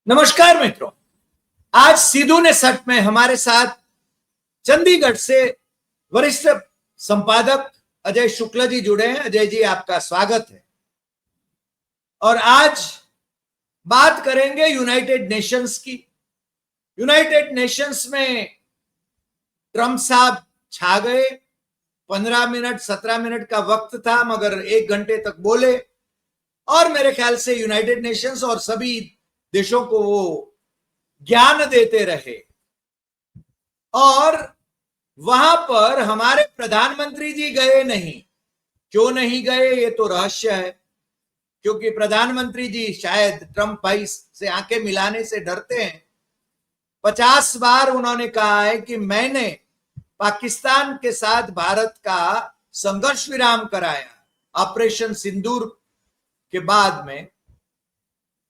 नमस्कार मित्रों, आज सिद्धू ने सट में हमारे साथ चंडीगढ़ से वरिष्ठ संपादक अजय शुक्ला जी जुड़े हैं। अजय जी, आपका स्वागत है। और आज बात करेंगे यूनाइटेड नेशंस की। यूनाइटेड नेशंस में ट्रंप साहब छा गए। 15 मिनट 17 मिनट का वक्त था, मगर 1 घंटे तक बोले और मेरे ख्याल से यूनाइटेड नेशंस और सभी देशों को वो ज्ञान देते रहे। और वहां पर हमारे प्रधानमंत्री जी गए नहीं। क्यों नहीं गए ये तो रहस्य है, क्योंकि प्रधानमंत्री जी शायद ट्रंप भाई से आंखें मिलाने से डरते हैं। 50 बार उन्होंने कहा है कि मैंने पाकिस्तान के साथ भारत का संघर्ष विराम कराया ऑपरेशन सिंदूर के बाद में।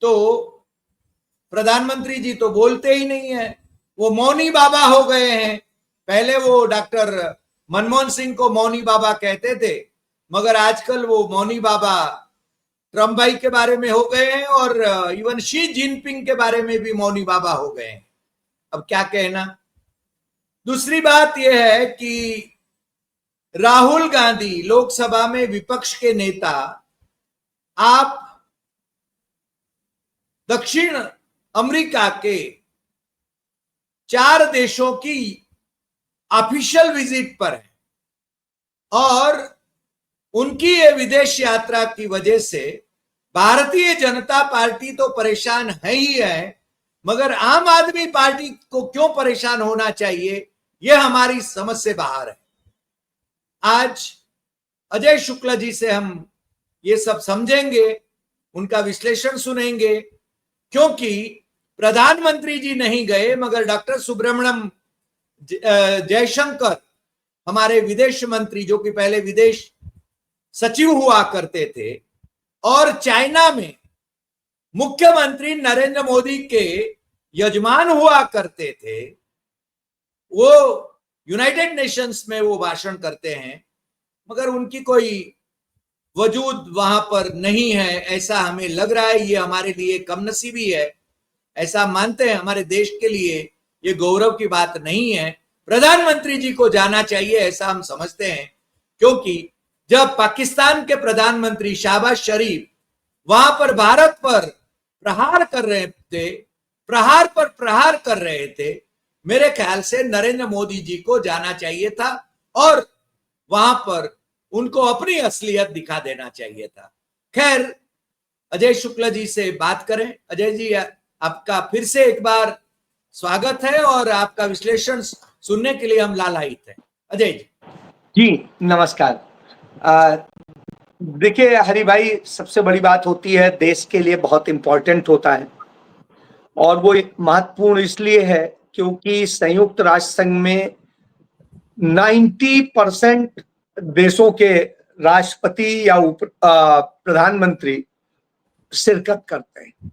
तो प्रधानमंत्री जी तो बोलते ही नहीं है, वो मौनी बाबा हो गए हैं। पहले वो डॉक्टर मनमोहन सिंह को मौनी बाबा कहते थे, मगर आजकल वो मौनी बाबा ट्रंप भाई के बारे में हो गए हैं और इवन शी जिनपिंग के बारे में भी मौनी बाबा हो गए हैं। अब क्या कहना। दूसरी बात यह है कि राहुल गांधी लोकसभा में विपक्ष के नेता, आप दक्षिण अमेरिका के 4 देशों की ऑफिशियल विजिट पर है और उनकी ये विदेश यात्रा की वजह से भारतीय जनता पार्टी तो परेशान है ही है, मगर आम आदमी पार्टी को क्यों परेशान होना चाहिए, यह हमारी समझ से बाहर है। आज अजय शुक्ला जी से हम ये सब समझेंगे, उनका विश्लेषण सुनेंगे, क्योंकि प्रधानमंत्री जी नहीं गए मगर डॉक्टर सुब्रमण्यम जयशंकर, हमारे विदेश मंत्री, जो कि पहले विदेश सचिव हुआ करते थे और चाइना में मुख्यमंत्री नरेंद्र मोदी के यजमान हुआ करते थे, वो यूनाइटेड नेशंस में वो भाषण करते हैं, मगर उनकी कोई वजूद वहां पर नहीं है, ऐसा हमें लग रहा है। ये हमारे लिए कमनसीबी है, ऐसा मानते हैं। हमारे देश के लिए ये गौरव की बात नहीं है। प्रधानमंत्री जी को जाना चाहिए, ऐसा हम समझते हैं, क्योंकि जब पाकिस्तान के प्रधानमंत्री शहबाज शरीफ वहां पर भारत पर प्रहार कर रहे थे, प्रहार पर प्रहार कर रहे थे, मेरे ख्याल से नरेंद्र मोदी जी को जाना चाहिए था और वहां पर उनको अपनी असलियत दिखा देना चाहिए था। खैर, अजय शुक्ला जी से बात करें। अजय जी, आपका फिर से एक बार स्वागत है और आपका विश्लेषण सुनने के लिए हम लालायित हैं। अजय जी। जी नमस्कार। देखिए हरि भाई, सबसे बड़ी बात होती है, देश के लिए बहुत इंपॉर्टेंट होता है और वो महत्वपूर्ण इसलिए है क्योंकि संयुक्त राष्ट्र संघ में 90% देशों के राष्ट्रपति या प्रधानमंत्री शिरकत करते हैं।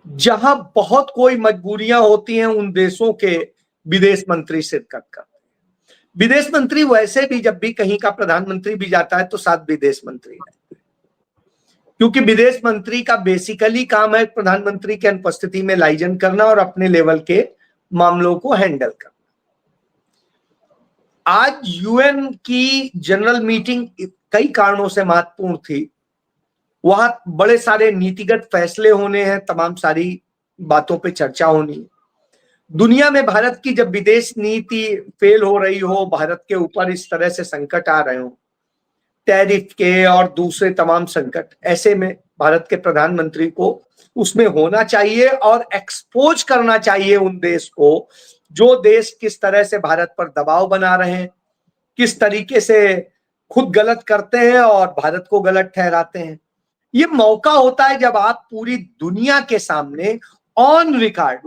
जहां बहुत कोई मजबूरियां होती हैं, उन देशों के विदेश मंत्री शिरकत करते हैं। विदेश मंत्री वैसे भी जब भी कहीं का प्रधानमंत्री भी जाता है तो 7 विदेश मंत्री रहते हैं, क्योंकि विदेश मंत्री का बेसिकली काम है प्रधानमंत्री की अनुपस्थिति में लाइजन करना और अपने लेवल के मामलों को हैंडल करना। आज यूएन की जनरल मीटिंग कई कारणों से महत्वपूर्ण थी। वहां बड़े सारे नीतिगत फैसले होने हैं, तमाम सारी बातों पे चर्चा होनी है। दुनिया में भारत की जब विदेश नीति फेल हो रही हो, भारत के ऊपर इस तरह से संकट आ रहे हो, टैरिफ के और दूसरे तमाम संकट, ऐसे में भारत के प्रधानमंत्री को उसमें होना चाहिए और एक्सपोज करना चाहिए उन देश को, जो देश किस तरह से भारत पर दबाव बना रहे हैं, किस तरीके से खुद गलत करते हैं और भारत को गलत ठहराते हैं। ये मौका होता है जब आप पूरी दुनिया के सामने ऑन रिकॉर्ड,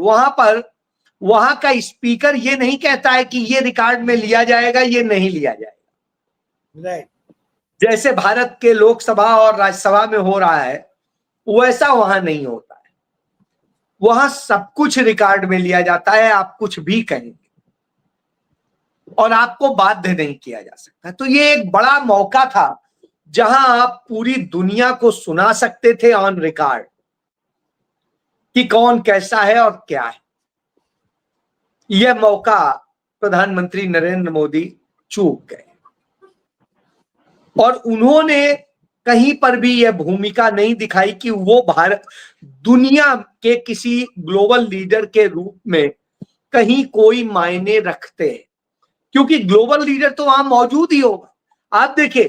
वहां का स्पीकर ये नहीं कहता है कि ये रिकॉर्ड में लिया जाएगा, ये नहीं लिया जाएगा। राइट। जैसे भारत के लोकसभा और राज्यसभा में हो रहा है, वैसा वहां नहीं होता है। वहां सब कुछ रिकॉर्ड में लिया जाता है, आप कुछ भी कहेंगे और आपको बाध्य नहीं किया जा सकता। तो ये एक बड़ा मौका था जहां आप पूरी दुनिया को सुना सकते थे ऑन रिकॉर्ड कि कौन कैसा है और क्या है। यह मौका प्रधानमंत्री नरेंद्र मोदी चूक गए और उन्होंने कहीं पर भी यह भूमिका नहीं दिखाई कि वो भारत दुनिया के किसी ग्लोबल लीडर के रूप में कहीं कोई मायने रखते हैं, क्योंकि ग्लोबल लीडर तो वहां मौजूद ही होगा। आप देखिए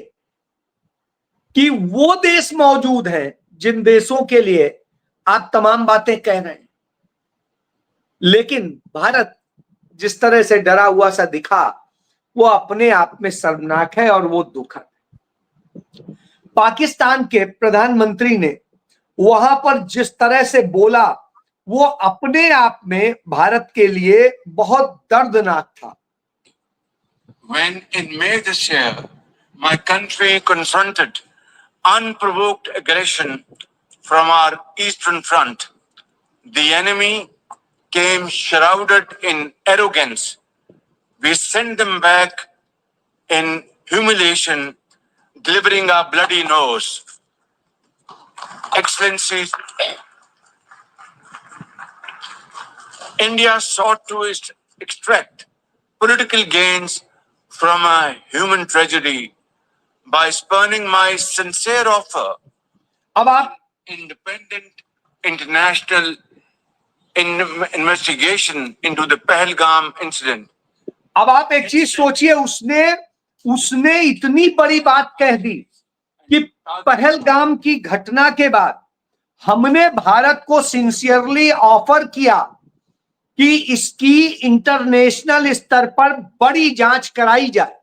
कि वो देश मौजूद हैं जिन देशों के लिए आप तमाम बातें कह रहे हैं, लेकिन भारत जिस तरह से डरा हुआ सा दिखा वो अपने आप में शर्मनाक है और वो दुखद है। पाकिस्तान के प्रधानमंत्री ने वहां पर जिस तरह से बोला वो अपने आप में भारत के लिए बहुत दर्दनाक था। When in May this year, my country confronted unprovoked aggression from our eastern front, the enemy came shrouded in arrogance. We sent them back in humiliation, delivering our bloody nose. Excellencies, India sought to extract political gains from a human tragedy by spurning my sincere offer अब आप independent international investigation into the Pahalgam incident. अब आप एक चीज सोचिए, उसने इतनी बड़ी बात कह दी कि पहलगाम की घटना के बाद हमने भारत को सिंसियरली ऑफर किया कि इसकी इंटरनेशनल स्तर पर बड़ी जांच कराई जाए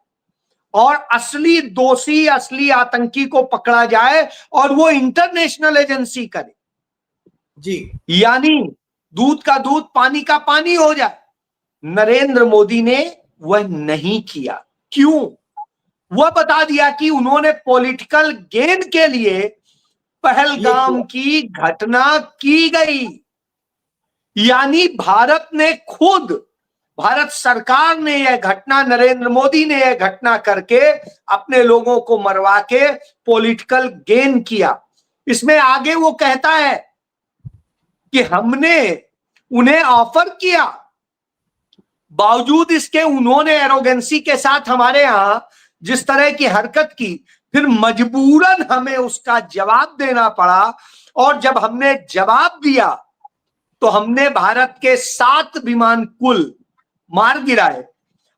और असली दोषी, असली आतंकी को पकड़ा जाए और वो इंटरनेशनल एजेंसी करे जी, यानी दूध का दूध पानी का पानी हो जाए। नरेंद्र मोदी ने वह नहीं किया। क्यों? वह बता दिया कि उन्होंने पॉलिटिकल गेन के लिए पहलगाम की घटना की गई, यानी भारत सरकार ने यह घटना, नरेंद्र मोदी ने यह घटना करके अपने लोगों को मरवा के पॉलिटिकल गेन किया। इसमें आगे वो कहता है कि हमने उन्हें ऑफर किया, बावजूद इसके उन्होंने एरोगेंसी के साथ हमारे यहां जिस तरह की हरकत की, फिर मजबूरन हमें उसका जवाब देना पड़ा। और जब हमने जवाब दिया तो हमने भारत के 7 विमान कुल मार गिराए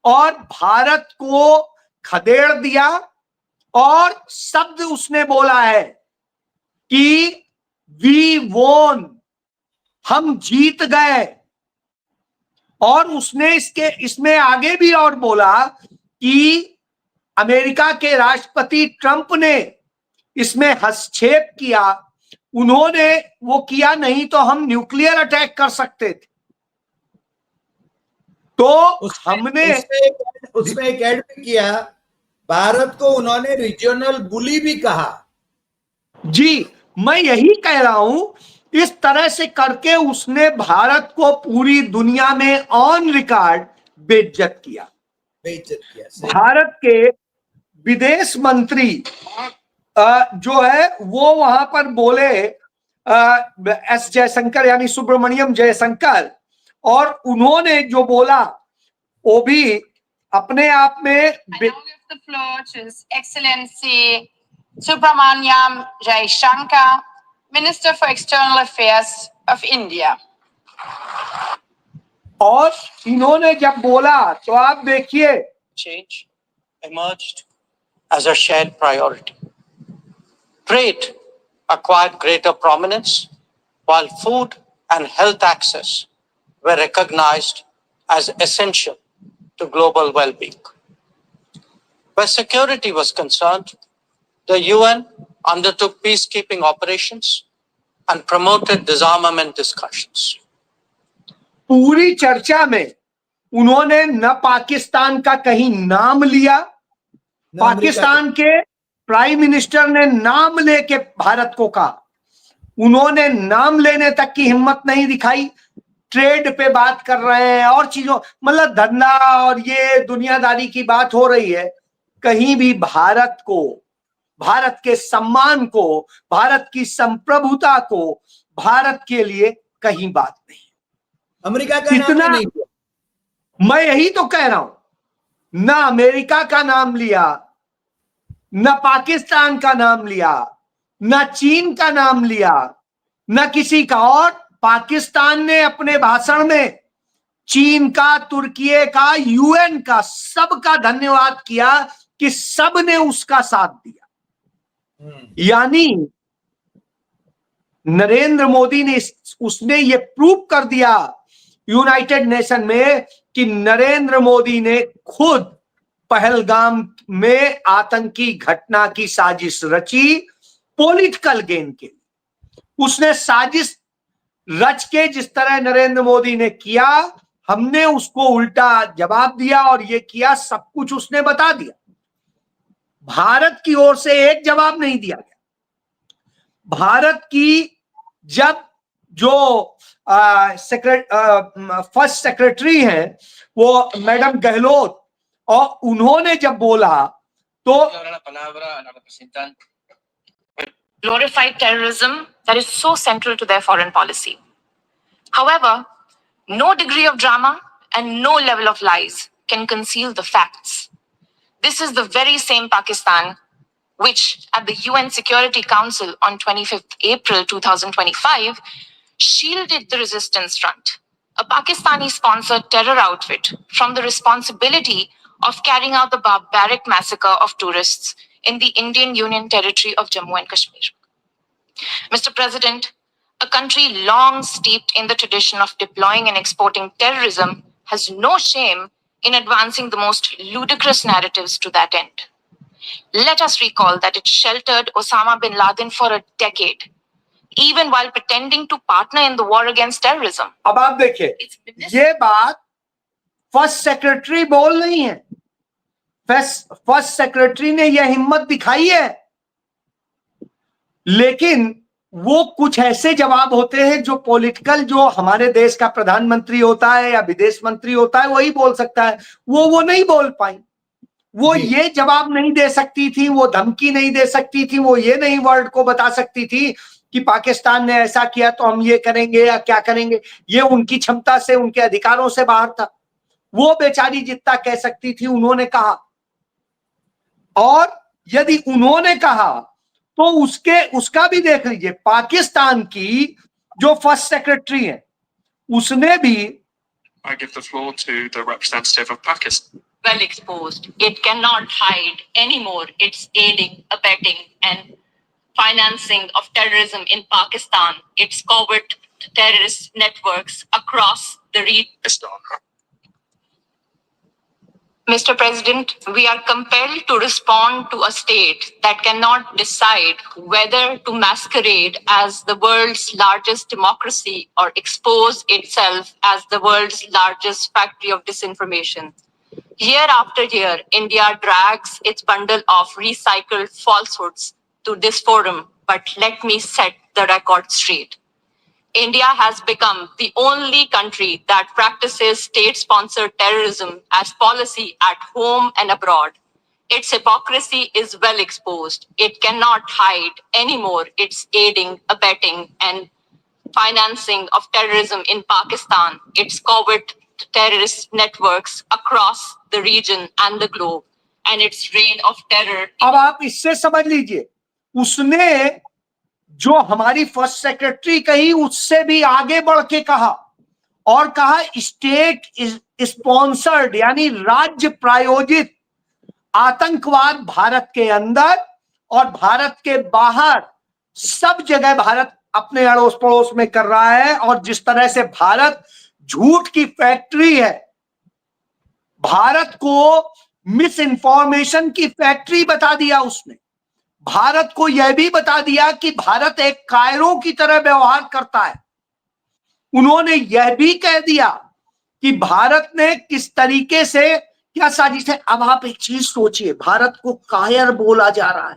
और भारत को खदेड़ दिया। और शब्द उसने बोला है कि वी वोन, हम जीत गए। और उसने इसमें आगे भी और बोला कि अमेरिका के राष्ट्रपति ट्रंप ने इसमें हस्तक्षेप किया, उन्होंने वो किया नहीं तो हम न्यूक्लियर अटैक कर सकते थे। तो हमने उसमें एक ऐड भी किया, भारत को उन्होंने रीजनल बुली भी कहा। जी, मैं यही कह रहा हूं, इस तरह से करके उसने भारत को पूरी दुनिया में ऑन रिकॉर्ड बेइज्जत किया। भारत के विदेश मंत्री जो है वो वहां पर बोले, एस जयशंकर यानी सुब्रमण्यम जयशंकर, और उन्होंने जो बोला वो भी अपने आप में Excellency Subramaniam Jaishankar, Minister for External Affairs of India. और इन्होंने जब बोला तो आप देखिए, change emerged as a shared priority. Trade acquired greater prominence, while food and health access were recognized as essential to global well-being. Where security was concerned, the UN undertook peacekeeping operations and promoted disarmament discussions. पूरी चर्चा में उन्होंने न पाकिस्तान का कहीं नाम लिया, पाकिस्तान के प्राइम मिनिस्टर ने नाम लेके भारत को कहा, उन्होंने नाम लेने तक की हिम्मत नहीं दिखाई। ट्रेड पे बात कर रहे हैं और चीजों, मतलब धंधा और ये दुनियादारी की बात हो रही है, कहीं भी भारत को, भारत के सम्मान को, भारत की संप्रभुता को, भारत के लिए कहीं बात नहीं। अमेरिका का नाम इतना नहीं लिया। मैं यही तो कह रहा हूं, ना अमेरिका का नाम लिया, ना पाकिस्तान का नाम लिया, ना चीन का नाम लिया, ना किसी का। और पाकिस्तान ने अपने भाषण में चीन का, तुर्की का, यूएन का, सबका धन्यवाद किया कि सब ने उसका साथ दिया। यानी नरेंद्र मोदी ने उसने ये प्रूव कर दिया यूनाइटेड नेशन में कि नरेंद्र मोदी ने खुद पहलगाम में आतंकी घटना की साजिश रची पॉलिटिकल गेन के लिए। उसने साजिश रच के जिस तरह नरेंद्र मोदी ने किया, हमने उसको उल्टा जवाब दिया और ये किया, सब कुछ उसने बता दिया। भारत की ओर से एक जवाब नहीं दिया गया। भारत की जब जो फर्स्ट सेक्रेटरी हैं वो मैडम गहलोत, और उन्होंने जब बोला तो glorified terrorism that is so central to their foreign policy. However, no degree of drama and no level of lies can conceal the facts. This is the very same Pakistan which, at the UN Security Council on 25th April 2025, shielded the resistance front, a Pakistani-sponsored terror outfit, from the responsibility of carrying out the barbaric massacre of tourists in the Indian Union territory of Jammu and Kashmir. Mr. President, a country long steeped in the tradition of deploying and exporting terrorism has no shame in advancing the most ludicrous narratives to that end. Let us recall that it sheltered Osama bin Laden for a decade, even while pretending to partner in the war against terrorism. अब आप देखिए, ये बात first secretary बोल रही है। First secretary ने यह हिम्मत दिखाई है, लेकिन वो कुछ ऐसे जवाब होते हैं जो पॉलिटिकल, जो हमारे देश का प्रधानमंत्री होता है या विदेश मंत्री होता है वही बोल सकता है, वो नहीं बोल पाई। वो ये जवाब नहीं दे सकती थी, वो धमकी नहीं दे सकती थी, वो ये नहीं वर्ल्ड को बता सकती थी कि पाकिस्तान ने ऐसा किया तो हम ये करेंगे या क्या करेंगे। ये उनकी क्षमता से, उनके अधिकारों से बाहर था। वो बेचारी जितना कह सकती थी उन्होंने कहा, और यदि उन्होंने कहा तो उसका भी देख लीजिए। पाकिस्तान की जो फर्स्ट सेक्रेटरी है उसने भी I give the floor to the representative of Pakistan. Well exposed. It cannot hide anymore its aiding, abetting, and financing of terrorism in Pakistan, its covert terrorist networks across the region. Mr. President, we are compelled to respond to a state that cannot decide whether to masquerade as the world's largest democracy or expose itself as the world's largest factory of disinformation. Year after year, India drags its bundle of recycled falsehoods to this forum, but let me set the record straight. India has become the only country that practices state-sponsored terrorism as policy at home and abroad. Its hypocrisy is well exposed. It cannot hide anymore its aiding, abetting, and financing of terrorism in Pakistan, its covert terrorist networks across the region and the globe, and its reign of terror. अब आप इससे समझ लीजिए, उसने जो हमारी first secretary कही उससे भी आगे बढ़ के कहा, और कहा स्टेट स्पॉन्सर्ड यानी राज्य प्रायोजित आतंकवाद भारत के अंदर और भारत के बाहर सब जगह भारत अपने अड़ोस पड़ोस में कर रहा है। और जिस तरह से भारत झूठ की फैक्ट्री है, भारत को मिस इंफॉर्मेशन की फैक्ट्री बता दिया उसने। भारत को यह भी बता दिया कि भारत एक कायरो की तरह व्यवहार करता है। उन्होंने यह भी कह दिया कि भारत ने किस तरीके से क्या साजिश है। अब आप एक चीज सोचिए, भारत को कायर बोला जा रहा है,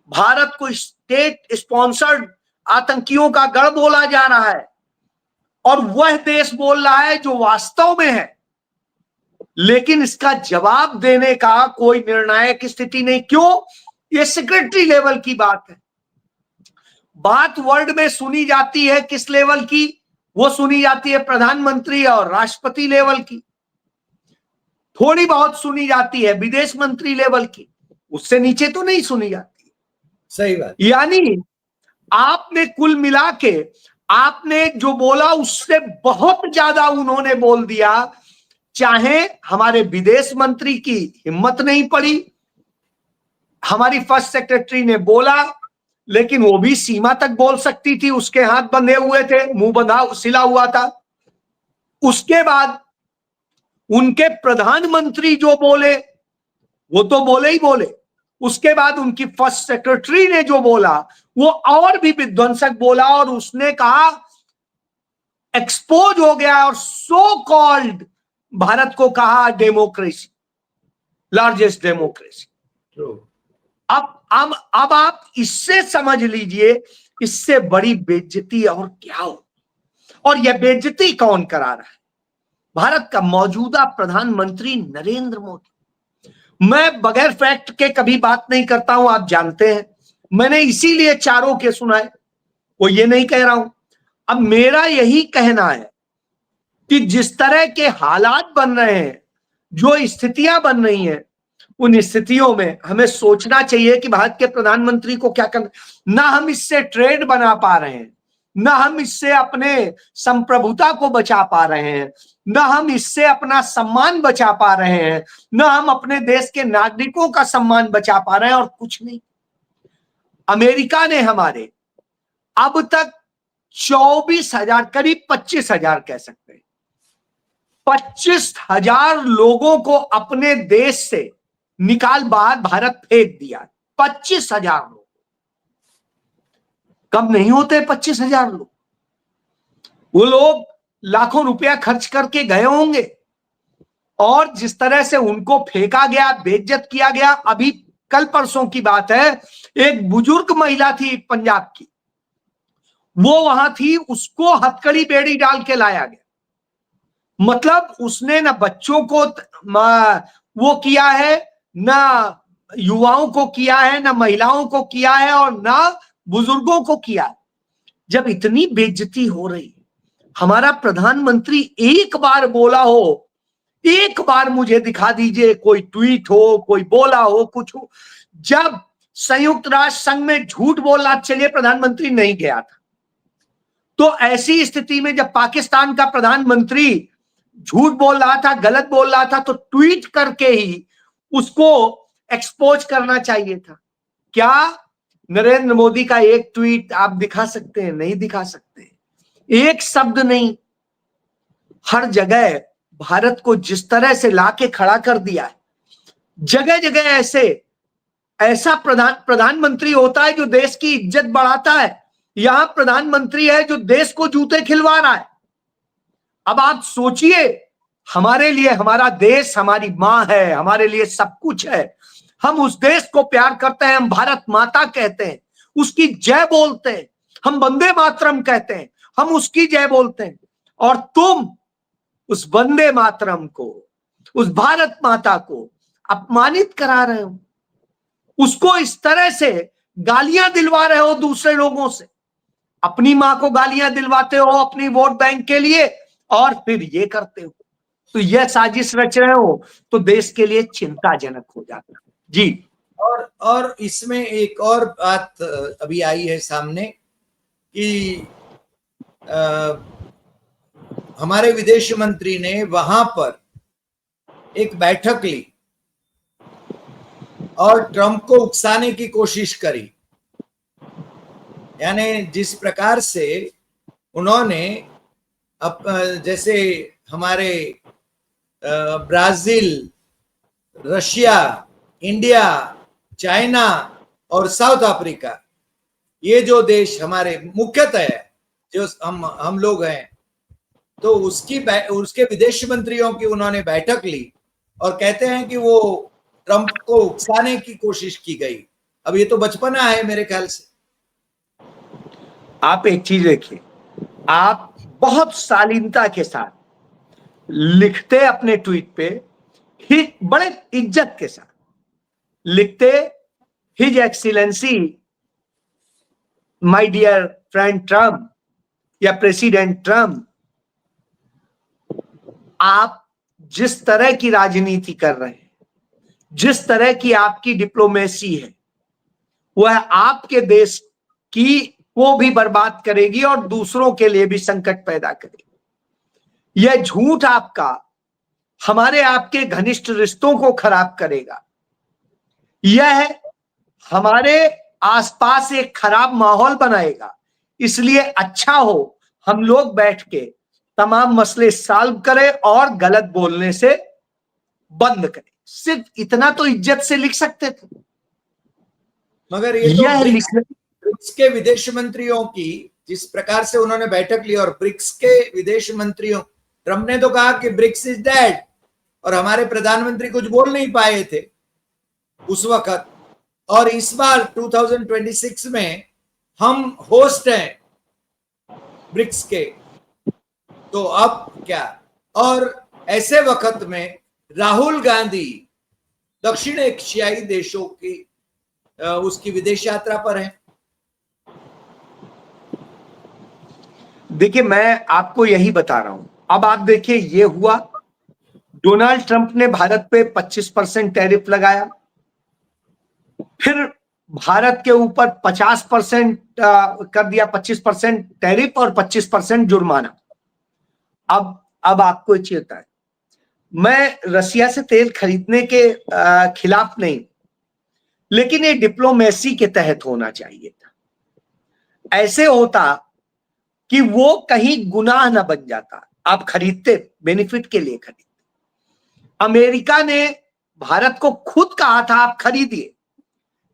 भारत को स्टेट स्पॉन्सर्ड आतंकियों का गढ़ बोला जा रहा है, और वह देश बोल रहा है जो वास्तव में है, लेकिन इसका जवाब देने का कोई निर्णायक स्थिति नहीं। क्यों? ये सेक्रेटरी लेवल की बात है। बात वर्ल्ड में सुनी जाती है किस लेवल की? वो सुनी जाती है प्रधानमंत्री और राष्ट्रपति लेवल की, थोड़ी बहुत सुनी जाती है विदेश मंत्री लेवल की, उससे नीचे तो नहीं सुनी जाती। सही बात। यानी आपने कुल मिला के आपने जो बोला उससे बहुत ज्यादा उन्होंने बोल दिया। चाहे हमारे विदेश मंत्री की हिम्मत नहीं पड़ी, हमारी फर्स्ट सेक्रेटरी ने बोला, लेकिन वो भी सीमा तक बोल सकती थी, उसके हाथ बंधे हुए थे, मुंह बंधा सिला हुआ था। उसके बाद उनके प्रधानमंत्री जो बोले वो तो बोले ही बोले, उसके बाद उनकी फर्स्ट सेक्रेटरी ने जो बोला वो और भी विध्वंसक बोला, और उसने कहा एक्सपोज हो गया और सो कॉल्ड भारत को कहा डेमोक्रेसी, लार्जेस्ट डेमोक्रेसी। अब आप इससे समझ लीजिए इससे बड़ी बेइज्जती और क्या हो। और यह बेइज्जती कौन करा रहा है? भारत का मौजूदा प्रधानमंत्री नरेंद्र मोदी। मैं बगैर फैक्ट के कभी बात नहीं करता हूं, आप जानते हैं। मैंने इसीलिए चारों के सुनाए, वो ये नहीं कह रहा हूं। अब मेरा यही कहना है कि जिस तरह के हालात बन रहे हैं, जो स्थितियां बन रही हैं, उन स्थितियों में हमें सोचना चाहिए कि भारत के प्रधानमंत्री को क्या करना। ना हम इससे ट्रेड बना पा रहे हैं, ना हम इससे अपने संप्रभुता को बचा पा रहे हैं, ना हम इससे अपना सम्मान बचा पा रहे हैं, ना हम अपने देश के नागरिकों का सम्मान बचा पा रहे हैं, और कुछ नहीं। अमेरिका ने हमारे अब तक 24,000 करीब 25,000 कह सकते हैं, 25,000 लोगों को अपने देश से निकाल बाहर भारत फेंक दिया। 25,000 लोग, कम नहीं होते 25,000 लोग। वो लोग लाखों रुपया खर्च करके गए होंगे, और जिस तरह से उनको फेंका गया, बेइज्जत किया गया। अभी कल परसों की बात है, एक बुजुर्ग महिला थी पंजाब की, वो वहां थी, उसको हथकड़ी बेड़ी डाल के लाया गया। मतलब उसने ना बच्चों को वो किया है, ना युवाओं को किया है, ना महिलाओं को किया है, और ना बुजुर्गों को किया है। जब इतनी बेइज्जती हो रही है, हमारा प्रधानमंत्री एक बार बोला हो, एक बार मुझे दिखा दीजिए कोई ट्वीट हो, कोई बोला हो, कुछ हो। जब संयुक्त राष्ट्र संघ में झूठ बोलना, चलिए प्रधानमंत्री नहीं गया था, तो ऐसी स्थिति में जब पाकिस्तान का प्रधानमंत्री झूठ बोल रहा था, गलत बोल रहा था, तो ट्वीट करके ही उसको एक्सपोज करना चाहिए था। क्या नरेंद्र मोदी का एक ट्वीट आप दिखा सकते हैं? नहीं दिखा सकते, एक शब्द नहीं। हर जगह भारत को जिस तरह से लाके खड़ा कर दिया है, जगह जगह ऐसा प्रधानमंत्री होता है जो देश की इज्जत बढ़ाता है। यहां प्रधानमंत्री है जो देश को जूते खिलवा रहा है। अब आप सोचिए, हमारे लिए हमारा देश हमारी मां है, हमारे लिए सब कुछ है। हम उस देश को प्यार करते हैं, हम भारत माता कहते हैं, उसकी जय बोलते हैं, हम वंदे मातरम कहते हैं, हम उसकी जय बोलते हैं। और तुम उस वंदे मातरम को, उस भारत माता को अपमानित करा रहे हो, उसको इस तरह से गालियां दिलवा रहे हो दूसरे लोगों से। अपनी मां को गालियां दिलवाते हो अपनी वोट बैंक के लिए, और फिर ये करते हो। तो यह साजिश रच रहे हो, तो देश के लिए चिंताजनक हो जाता है। जी। और इसमें एक और बात अभी आई है सामने कि हमारे विदेश मंत्री ने वहां पर एक बैठक ली और ट्रंप को उकसाने की कोशिश करी। यानी जिस प्रकार से उन्होंने जैसे हमारे ब्राजील, रशिया, इंडिया, चाइना और साउथ अफ्रीका, ये जो देश हमारे मुख्यतः है, जो हम लोग हैं, तो उसके विदेश मंत्रियों की उन्होंने बैठक ली और कहते हैं कि वो ट्रंप को उकसाने की कोशिश की गई। अब ये तो बचपना है मेरे ख्याल से। आप एक चीज देखिए, आप बहुत शालीनता के साथ लिखते अपने ट्वीट पे, बड़े इज्जत के साथ लिखते, his excellency my dear friend Trump या प्रेसिडेंट ट्रम्प, आप जिस तरह की राजनीति कर रहे हैं, जिस तरह की आपकी डिप्लोमेसी है, वह आपके देश की को भी बर्बाद करेगी और दूसरों के लिए भी संकट पैदा करेगी। यह झूठ आपका हमारे आपके घनिष्ठ रिश्तों को खराब करेगा। यह हमारे आसपास एक खराब माहौल बनाएगा। इसलिए अच्छा हो हम लोग बैठ के तमाम मसले सॉल्व करें और गलत बोलने से बंद करें। सिर्फ इतना तो इज्जत से लिख सकते थे, मगर ये तो यह ब्रिक्स के विदेश मंत्रियों की जिस प्रकार से उन्होंने बैठक ली, और ब्रिक्स के विदेश मंत्रियों, ट्रंप ने तो कहा कि ब्रिक्स इज डेड, और हमारे प्रधानमंत्री कुछ बोल नहीं पाए थे उस वक्त। और इस बार 2026 में हम होस्ट हैं ब्रिक्स के, तो अब क्या? और ऐसे वक्त में राहुल गांधी दक्षिण एशियाई देशों की उसकी विदेश यात्रा पर है। देखिए, मैं आपको यही बता रहा हूं। अब आप देखिए, ये हुआ, डोनाल्ड ट्रंप ने भारत पे 25% टैरिफ लगाया, फिर भारत के ऊपर 50% कर दिया, 25% टैरिफ और 25% जुर्माना। अब आपको चेता है, मैं रसिया से तेल खरीदने के खिलाफ नहीं, लेकिन ये डिप्लोमेसी के तहत होना चाहिए था। ऐसे होता कि वो कहीं गुनाह ना बन जाता। आप खरीदते, बेनिफिट के लिए खरीदते। अमेरिका ने भारत को खुद कहा था आप खरीदिए,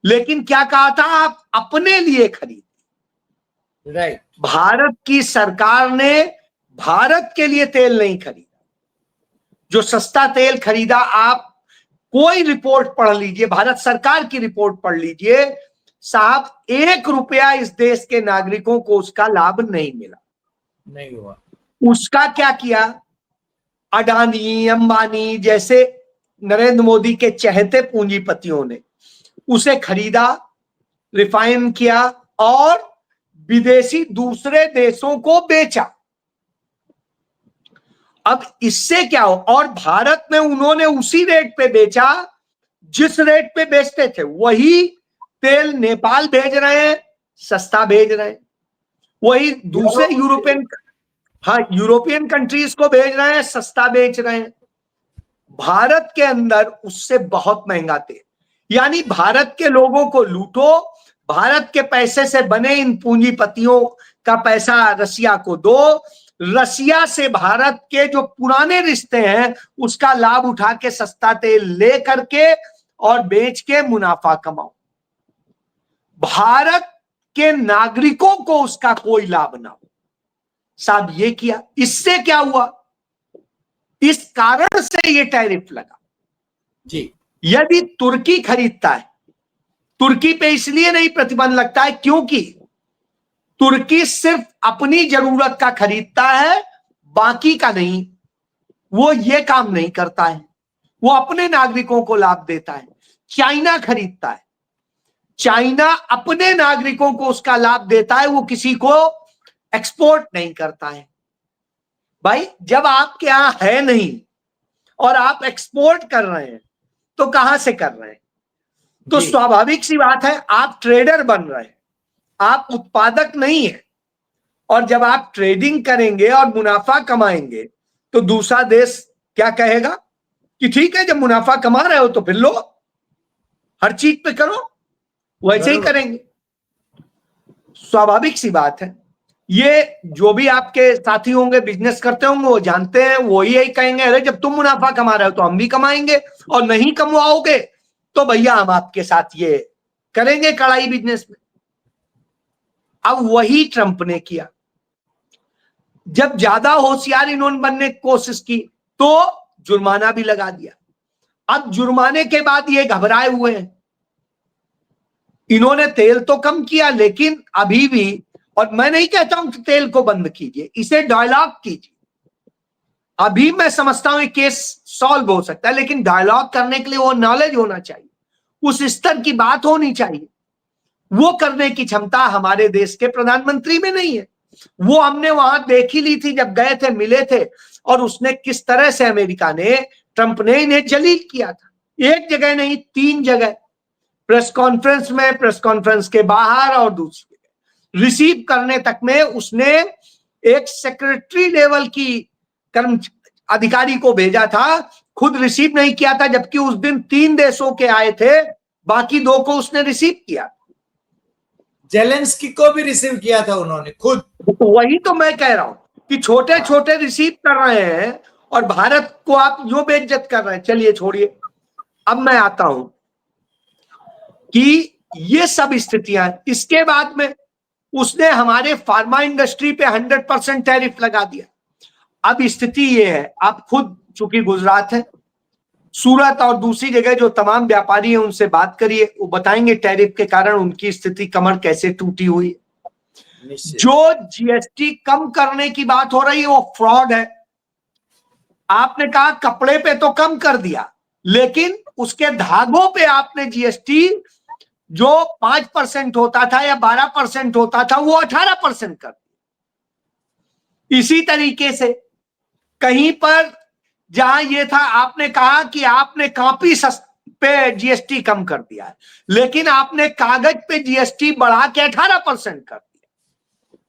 लेकिन क्या कहा था? आप अपने लिए खरीदिए। राइट। भारत की सरकार ने भारत के लिए तेल नहीं खरीदा। जो सस्ता तेल खरीदा, आप कोई रिपोर्ट पढ़ लीजिए, भारत सरकार की रिपोर्ट पढ़ लीजिए साहब, 1 रुपया इस देश के नागरिकों को उसका लाभ नहीं मिला, नहीं हुआ। उसका क्या किया? अडानी, अंबानी जैसे नरेंद्र मोदी के चहेते पूंजीपतियों ने उसे खरीदा, रिफाइन किया और विदेशी दूसरे देशों को बेचा। अब इससे क्या हो? और भारत में उन्होंने उसी रेट पे बेचा जिस रेट पे बेचते थे। वही तेल नेपाल भेज रहे हैं, सस्ता भेज रहे हैं। वही दूसरे यूरोपियन कंट्रीज को भेज रहे हैं, सस्ता बेच रहे हैं। भारत के अंदर उससे बहुत महंगा तेल, यानी भारत के लोगों को लूटो, भारत के पैसे से बने इन पूंजीपतियों का पैसा रसिया को दो, रसिया से भारत के जो पुराने रिश्ते हैं उसका लाभ उठा के सस्ता तेल ले करके और बेच के मुनाफा कमाओ। भारत के नागरिकों को उसका कोई लाभ ना हो। साहब ये किया, इससे क्या हुआ? इस कारण से ये टैरिफ लगा जी। यदि तुर्की खरीदता है, तुर्की पे इसलिए नहीं प्रतिबंध लगता है क्योंकि तुर्की सिर्फ अपनी जरूरत का खरीदता है, बाकी का नहीं। वो ये काम नहीं करता है, वो अपने नागरिकों को लाभ देता है। चाइना खरीदता है, चाइना अपने नागरिकों को उसका लाभ देता है, वो किसी को एक्सपोर्ट नहीं करता है। भाई, जब आपके यहां है नहीं और आप एक्सपोर्ट कर रहे हैं तो कहां से कर रहे हैं? तो स्वाभाविक सी बात है, आप ट्रेडर बन रहे हैं, आप उत्पादक नहीं है। और जब आप ट्रेडिंग करेंगे और मुनाफा कमाएंगे तो दूसरा देश क्या कहेगा कि ठीक है, जब मुनाफा कमा रहे हो तो फिर लो, हर चीज पे करो। वैसे ही करेंगे, स्वाभाविक सी बात है। ये जो भी आपके साथी होंगे, बिजनेस करते होंगे, वो जानते हैं, वो यही कहेंगे, अरे जब तुम मुनाफा कमा रहे हो तो हम भी कमाएंगे, और नहीं कमाओगे तो भैया हम आपके साथ ये करेंगे कड़ाई बिजनेस में। अब वही ट्रंप ने किया। जब ज्यादा होशियार इन्होंने बनने की कोशिश की तो जुर्माना भी लगा दिया। अब जुर्माने के बाद ये घबराए हुए हैं। इन्होंने तेल तो कम किया, लेकिन अभी भी, और मैं नहीं कहता हूं कि तेल को बंद कीजिए, इसे डायलॉग कीजिए। अभी मैं समझता हूं केस सॉल्व हो सकता है, लेकिन डायलॉग करने के लिए वो नॉलेज होना चाहिए, उस स्तर की बात होनी चाहिए। वो करने की क्षमता हमारे देश के प्रधानमंत्री में नहीं है। वो हमने वहां देख ही ली थी जब गए थे, मिले थे, और उसने किस तरह से अमेरिका ने, ट्रंप ने इन्हें जलील किया था। एक जगह नहीं, 3 जगह, प्रेस कॉन्फ्रेंस में, प्रेस कॉन्फ्रेंस के बाहर और दूसरी जगह, रिसीव करने तक में उसने एक सेक्रेटरी लेवल की कर्म अधिकारी को भेजा था, खुद रिसीव नहीं किया था, जबकि उस दिन 3 देशों के आए थे, बाकी 2 को उसने रिसीव किया। जेलेंस्की को भी रिसीव किया था उन्होंने खुद। वही तो मैं कह रहा हूं कि छोटे छोटे रिसीव कर रहे हैं और भारत को आप जो बेइज्जत कर रहे हैं। चलिए छोड़िए, अब मैं आता हूं कि ये सब स्थितियां, इसके बाद में उसने हमारे फार्मा इंडस्ट्री पे 100% टैरिफ लगा दिया। अब स्थिति ये है, आप खुद चूंकि गुजरात है, सूरत और दूसरी जगह जो तमाम व्यापारी हैं उनसे बात करिए, वो बताएंगे टैरिफ के कारण उनकी स्थिति कमर कैसे टूटी हुई है। जो जीएसटी कम करने की बात हो रही है वो फ्रॉड है। आपने कहा कपड़े पे तो कम कर दिया, लेकिन उसके धागों पे आपने जीएसटी जो 5% होता था या 12% होता था वो 18% कर दिया। इसी तरीके से कहीं पर जहां ये था, आपने कहा कि आपने कॉपी पे जीएसटी कम कर दिया है, लेकिन आपने कागज पे जीएसटी बढ़ा के 18% कर दिया,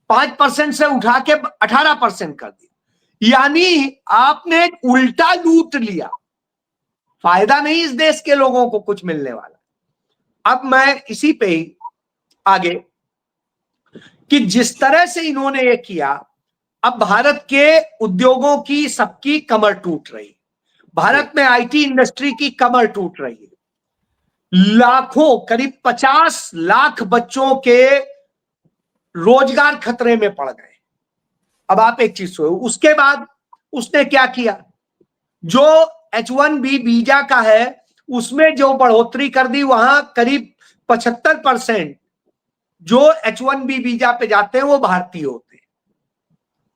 5% से उठा के 18% कर दिया। यानी आपने उल्टा लूट लिया, फायदा नहीं इस देश के लोगों को कुछ मिलने वाला। अब मैं इसी पे ही आगे कि जिस तरह से इन्होंने ये किया, अब भारत के उद्योगों की सबकी कमर टूट रही, भारत में आईटी इंडस्ट्री की कमर टूट रही है। लाखों, करीब 50 लाख बच्चों के रोजगार खतरे में पड़ गए। अब आप एक चीज सोचो, उसके बाद उसने क्या किया, जो H1B वीजा का है उसमें जो बढ़ोतरी कर दी, वहां करीब 75% जो H1B वीजा पे जाते हैं वो भारतीय होते हैं।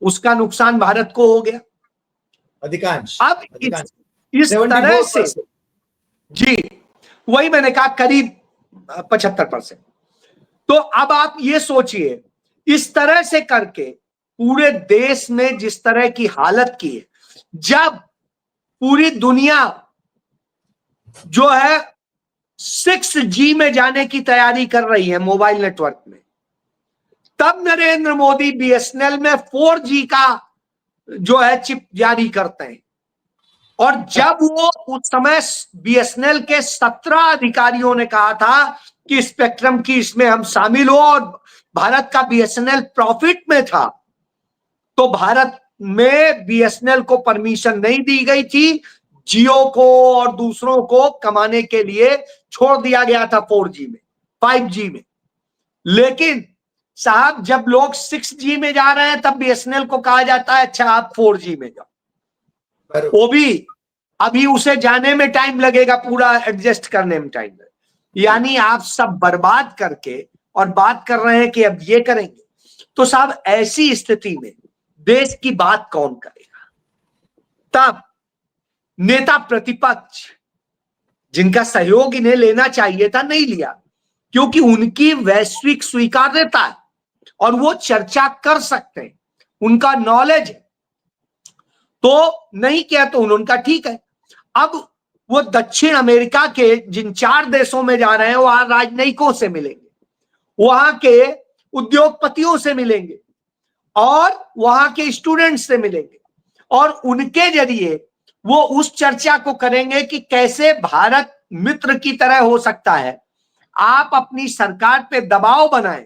उसका नुकसान भारत को हो गया अधिकांश। अब इस तरह से, जी वही मैंने कहा करीब 75%। तो अब आप ये सोचिए, इस तरह से करके पूरे देश में जिस तरह की हालत की है, जब पूरी दुनिया जो है 6G में जाने की तैयारी कर रही है मोबाइल नेटवर्क में, तब नरेंद्र मोदी BSNL में 4G का जो है चिप जारी करते हैं। और जब वो उस समय BSNL के 17 अधिकारियों ने कहा था कि स्पेक्ट्रम की इसमें हम शामिल हो, और भारत का BSNL प्रॉफिट में था, तो भारत में BSNL को परमिशन नहीं दी गई थी, जियो को और दूसरों को कमाने के लिए छोड़ दिया गया था 4G में, 5G में। लेकिन साहब जब लोग 6G में जा रहे हैं तब BSNL को कहा जाता है अच्छा आप 4G में जाओ, वो भी अभी उसे जाने में टाइम लगेगा, पूरा एडजस्ट करने में टाइम लगेगा। यानी आप सब बर्बाद करके और बात कर रहे हैं कि अब ये करेंगे, तो साहब ऐसी स्थिति में देश की बात कौन करेगा? तब नेता प्रतिपक्ष जिनका सहयोग इन्हें लेना चाहिए था नहीं लिया, क्योंकि उनकी वैश्विक स्वीकार्यता है और वो चर्चा कर सकते हैं, उनका नॉलेज है, तो नहीं किया तो उनका ठीक है। अब वो दक्षिण अमेरिका के जिन 4 देशों में जा रहे हैं, वहां राजनयिकों से मिलेंगे, वहां के उद्योगपतियों से मिलेंगे और वहां के स्टूडेंट्स से मिलेंगे, और उनके जरिए वो उस चर्चा को करेंगे कि कैसे भारत मित्र की तरह हो सकता है। आप अपनी सरकार पे दबाव बनाएं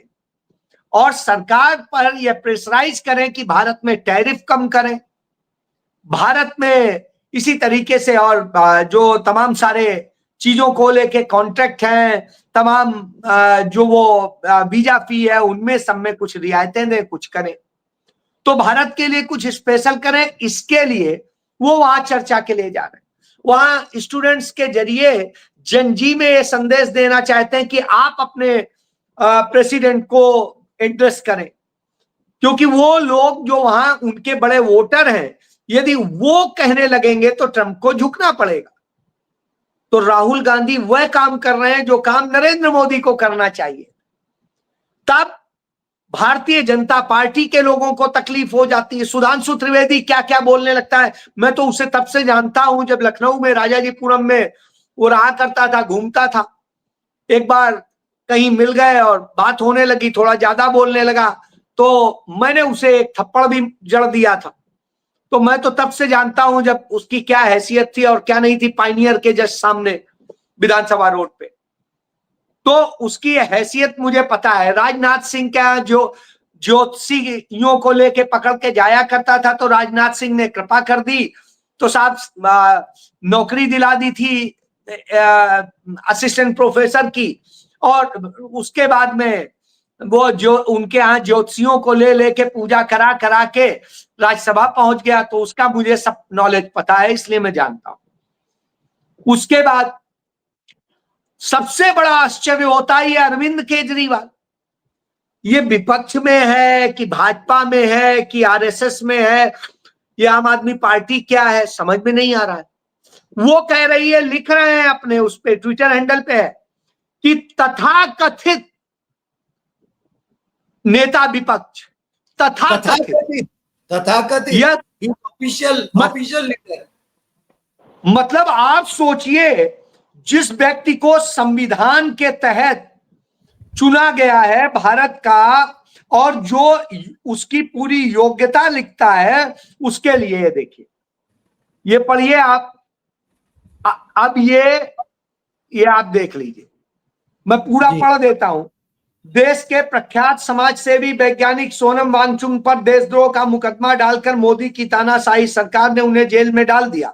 और सरकार पर यह प्रेशराइज करें कि भारत में टैरिफ कम करें, भारत में इसी तरीके से और जो तमाम सारे चीजों को लेके कॉन्ट्रैक्ट हैं, तमाम जो वो वीजा फी है उनमें सब में कुछ रियायतें दें, कुछ करें, तो भारत के लिए कुछ स्पेशल करें। इसके लिए वो वहां चर्चा के लिए जा रहे हैं। वहां स्टूडेंट्स के जरिए जनजी में ये संदेश देना चाहते हैं कि आप अपने प्रेसिडेंट को एड्रेस करें, क्योंकि वो लोग जो वहां उनके बड़े वोटर हैं, यदि वो कहने लगेंगे तो ट्रंप को झुकना पड़ेगा। तो राहुल गांधी वह काम कर रहे हैं जो काम नरेंद्र मोदी को करना चाहिए। तब भारतीय जनता पार्टी के लोगों को तकलीफ हो जाती है। सुधांशु त्रिवेदी क्या क्या बोलने लगता है, मैं तो उसे तब से जानता हूं जब लखनऊ में राजाजीपुरम में वो रहा करता था, घूमता था। एक बार कहीं मिल गए और बात होने लगी, थोड़ा ज्यादा बोलने लगा तो मैंने उसे एक थप्पड़ भी जड़ दिया था। तो मैं तो तब से जानता हूं जब उसकी क्या हैसियत थी और क्या नहीं थी पायनियर के जस्ट सामने विधानसभा रोड पे, तो उसकी हैसियत मुझे पता है। राजनाथ सिंह का जो ज्योतिषियों को लेके पकड़ के जाया करता था तो राजनाथ सिंह ने कृपा कर दी तो साहब नौकरी दिला दी थी असिस्टेंट प्रोफेसर की, और उसके बाद में वो जो उनके यहाँ ज्योतिषियों को ले लेके पूजा करा करा के राज्यसभा पहुंच गया, तो उसका मुझे सब नॉलेज पता है, इसलिए मैं जानता हूं। उसके बाद सबसे बड़ा आश्चर्य होता है ये अरविंद केजरीवाल, ये विपक्ष में है कि भाजपा में है कि आरएसएस में है, ये आम आदमी पार्टी क्या है समझ में नहीं आ रहा है। वो कह रही है, लिख रहे हैं अपने उस पे ट्विटर हैंडल पे है कि तथाकथित नेता विपक्ष, तथाकथित ऑफिशियल लीडर। मतलब आप सोचिए, जिस व्यक्ति को संविधान के तहत चुना गया है भारत का और जो उसकी पूरी योग्यता लिखता है, उसके लिए देखिए, ये पढ़िए आप। अब ये आप देख लीजिए, मैं पूरा पढ़ देता हूं। देश के प्रख्यात समाज सेवी वैज्ञानिक सोनम वांगचुक पर देशद्रोह का मुकदमा डालकर मोदी की तानाशाही सरकार ने उन्हें जेल में डाल दिया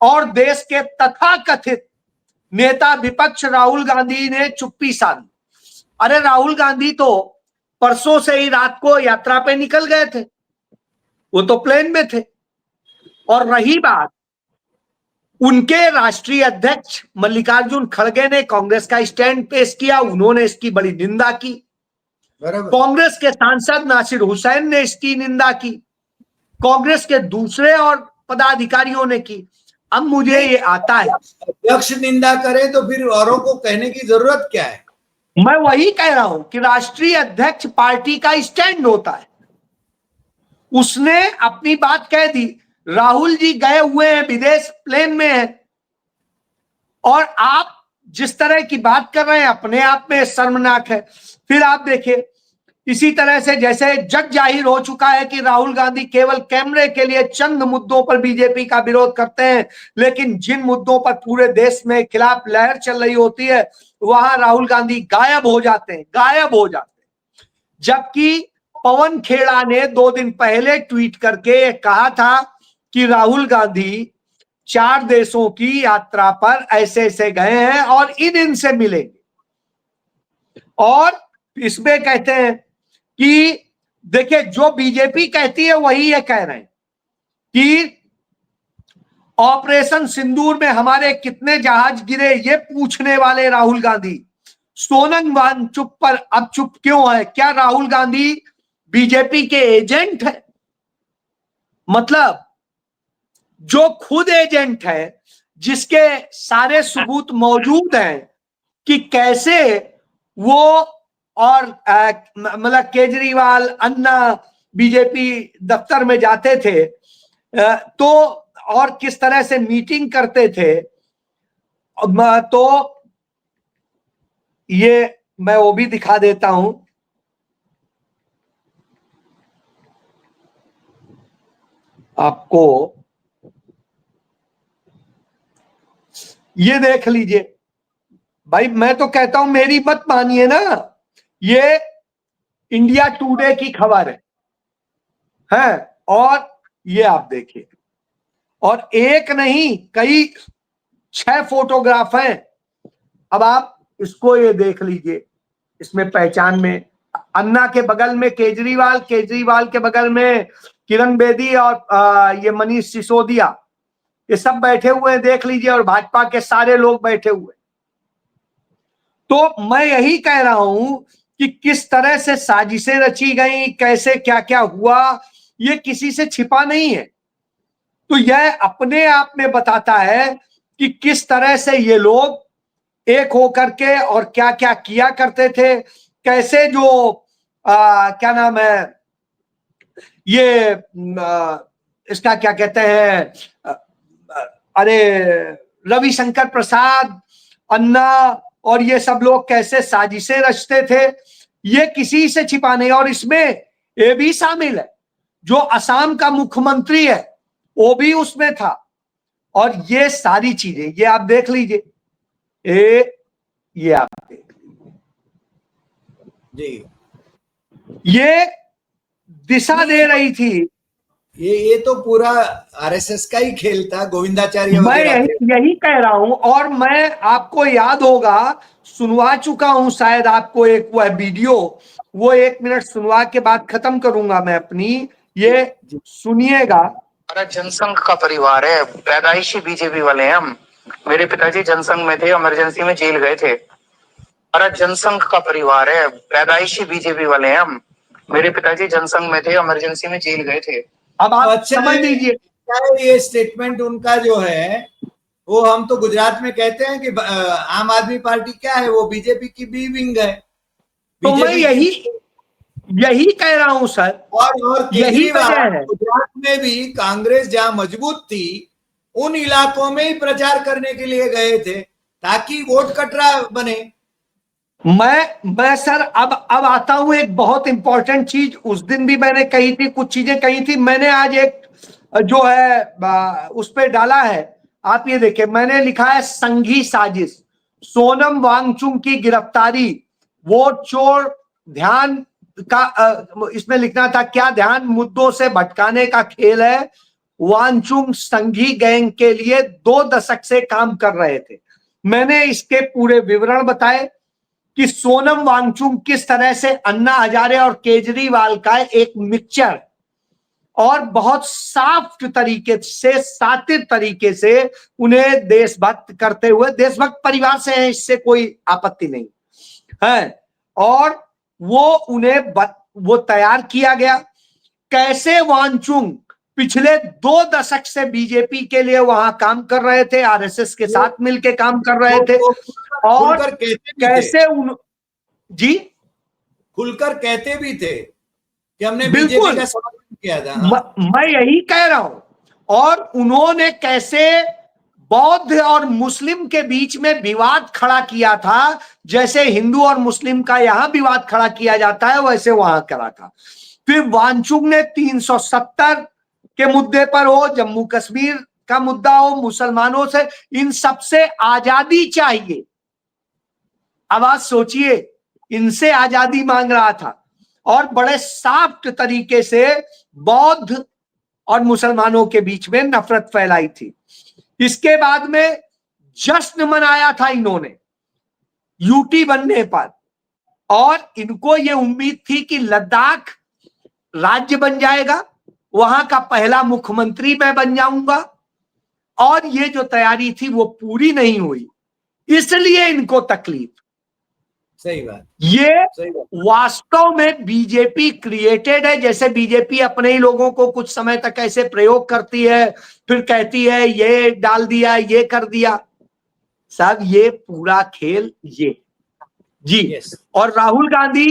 और देश के तथाकथित नेता विपक्ष राहुल गांधी ने चुप्पी साधी। अरे राहुल गांधी तो परसों से ही रात को यात्रा पे निकल गए थे, वो तो प्लेन में थे। और रही बात, उनके राष्ट्रीय अध्यक्ष मल्लिकार्जुन खड़गे ने कांग्रेस का स्टैंड पेश किया, उन्होंने इसकी बड़ी निंदा की। कांग्रेस के सांसद नासिर हुसैन ने इसकी निंदा की, कांग्रेस के दूसरे और पदाधिकारियों ने की। अब मुझे ये आता है, अध्यक्ष निंदा करे तो फिर औरों को कहने की जरूरत क्या है? मैं वही कह रहा हूं कि राष्ट्रीय अध्यक्ष पार्टी का स्टैंड होता है, उसने अपनी बात कह दी। राहुल जी गए हुए हैं विदेश, प्लेन में है, और आप जिस तरह की बात कर रहे हैं अपने आप में शर्मनाक है। फिर आप देखिए, इसी तरह से जैसे जग जाहिर हो चुका है कि राहुल गांधी केवल कैमरे के लिए चंद मुद्दों पर बीजेपी का विरोध करते हैं, लेकिन जिन मुद्दों पर पूरे देश में खिलाफ लहर चल रही होती है वहां राहुल गांधी गायब हो जाते हैं। जबकि पवन खेड़ा ने 2 दिन पहले ट्वीट करके कहा था कि राहुल गांधी 4 देशों की यात्रा पर ऐसे ऐसे गए हैं और इनसे मिलेंगे। और इसमें कहते हैं कि देखिए, जो बीजेपी कहती है वही ये कह रहे हैं कि ऑपरेशन सिंदूर में हमारे कितने जहाज गिरे, ये पूछने वाले राहुल गांधी सोनम वांगचुक पर अब चुप क्यों है? क्या राहुल गांधी बीजेपी के एजेंट है? मतलब जो खुद एजेंट है, जिसके सारे सबूत मौजूद हैं कि कैसे वो और मतलब केजरीवाल अन्ना बीजेपी दफ्तर में जाते थे तो और किस तरह से मीटिंग करते थे, तो ये मैं वो भी दिखा देता हूं। आपको ये देख लीजिए भाई, मैं तो कहता हूं मेरी मत मानिए ना, ये इंडिया टुडे की खबर है और ये आप देखिए, और एक नहीं कई 6 फोटोग्राफ हैं। अब आप इसको ये देख लीजिए, इसमें पहचान में अन्ना के बगल में केजरीवाल, केजरीवाल के बगल में किरण बेदी और ये मनीष सिसोदिया, ये सब बैठे हुए हैं, देख लीजिए, और भाजपा के सारे लोग बैठे हुए। तो मैं यही कह रहा हूं कि किस तरह से साजिशें रची गई, कैसे क्या क्या हुआ, ये किसी से छिपा नहीं है। तो यह अपने आप में बताता है कि किस तरह से ये लोग एक होकर के और क्या क्या किया करते थे, कैसे जो क्या नाम है ये इसका क्या कहते हैं, अरे रविशंकर प्रसाद, अन्ना और ये सब लोग कैसे साजिशें रचते थे, ये किसी से छिपा नहीं। और इसमें ये भी शामिल है, जो असम का मुख्यमंत्री है वो भी उसमें था। और ये सारी चीजें ये आप देख लीजिए, ये आप देख जी, ये दिशा दे रही थी। ये तो पूरा आरएसएस का ही खेल था, गोविंदाचार्य मैं वगैरह थे। यही कह रहा हूं। और मैं आपको याद होगा, सुनवा चुका हूं शायद आपको एक वह वीडियो, वो 1 मिनट सुनवा के बाद खत्म करूंगा मैं अपनी, ये सुनिएगा। हमारा जनसंघ का परिवार है, पैदाइशी बीजेपी वाले हैं हम। मेरे पिताजी जनसंघ में थे, इमरजेंसी में जेल गए थे। हमारा जनसंघ का परिवार है, पैदाइशी बीजेपी वाले हैं हम। मेरे पिताजी जनसंघ में थे, इमरजेंसी में जेल गए थे। अब आप अच्छा समझ लीजिए, ये स्टेटमेंट उनका जो है, वो हम तो गुजरात में कहते हैं कि आम आदमी पार्टी क्या है, वो बीजेपी की बी विंग है। तो मैं यही कह रहा हूं सर, और यही वजह है। गुजरात में भी कांग्रेस जहां मजबूत थी, उन इलाकों में ही प्रचार करने के लिए गए थे ताकि वोट कटरा बने। मैं सर अब आता हूं एक बहुत इंपॉर्टेंट चीज, उस दिन भी मैंने कही थी, कुछ चीजें कही थी, मैंने आज एक जो है उस पे डाला है। आप ये देखिए, मैंने लिखा है संघी साजिश, सोनम वांगचुक की गिरफ्तारी, वोट चोर ध्यान का, इसमें लिखना था क्या ध्यान मुद्दों से भटकाने का खेल है। वांगचुक संघी गैंग के लिए 2 दशक से काम कर रहे थे। मैंने इसके पूरे विवरण बताए कि सोनम वांगचुक किस तरह से अन्ना हजारे और केजरीवाल का एक मिक्सचर, और बहुत साफ्ट तरीके से, सातिर तरीके से उन्हें देशभक्त करते हुए, देशभक्त परिवार से है, इससे कोई आपत्ति नहीं है, और वो तैयार किया गया। कैसे वांगचुक पिछले 2 दशक से बीजेपी के लिए वहां काम कर रहे थे, आरएसएस के साथ मिलकर काम कर रहे थे, और कैसे जी खुलकर कहते भी थे कि हमने बीजेपी का समर्थन किया था। मैं यही कह रहा हूं। और उन्होंने कैसे बौद्ध और मुस्लिम के बीच में विवाद खड़ा किया था, जैसे हिंदू और मुस्लिम का यहां विवाद खड़ा किया जाता है, वैसे वहां करा था। फिर वांगचुक ने 370 के मुद्दे पर हो, जम्मू कश्मीर का मुद्दा हो, मुसलमानों से, इन सबसे आजादी चाहिए। अब आप सोचिए, इनसे आजादी मांग रहा था, और बड़े सॉफ्ट तरीके से बौद्ध और मुसलमानों के बीच में नफरत फैलाई थी। इसके बाद में जश्न मनाया था इन्होंने यूटी बनने पर, और इनको ये उम्मीद थी कि लद्दाख राज्य बन जाएगा, वहां का पहला मुख्यमंत्री मैं बन जाऊंगा, और ये जो तैयारी थी वो पूरी नहीं हुई, इसलिए इनको तकलीफ। सही बात। ये वास्तव में बीजेपी क्रिएटेड है। जैसे बीजेपी अपने ही लोगों को कुछ समय तक ऐसे प्रयोग करती है, फिर कहती है ये डाल दिया, ये कर दिया, साहब ये पूरा खेल ये जी। और राहुल गांधी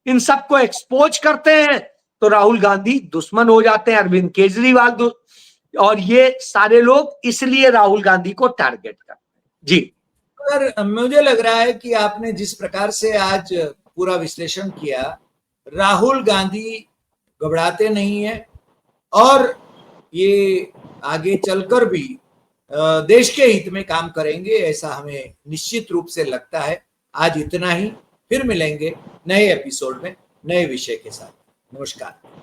इन सबको एक्सपोज करते हैं, तो राहुल गांधी दुश्मन हो जाते हैं, अरविंद केजरीवाल और ये सारे लोग, इसलिए राहुल गांधी को टारगेट करते हैं जी। पर मुझे लग रहा है कि आपने जिस प्रकार से आज पूरा विश्लेषण किया, राहुल गांधी घबराते नहीं है, और ये आगे चलकर भी देश के हित में काम करेंगे, ऐसा हमें निश्चित रूप से लगता है। आज इतना ही, फिर मिलेंगे नए एपिसोड में नए विषय के साथ। नमस्कार।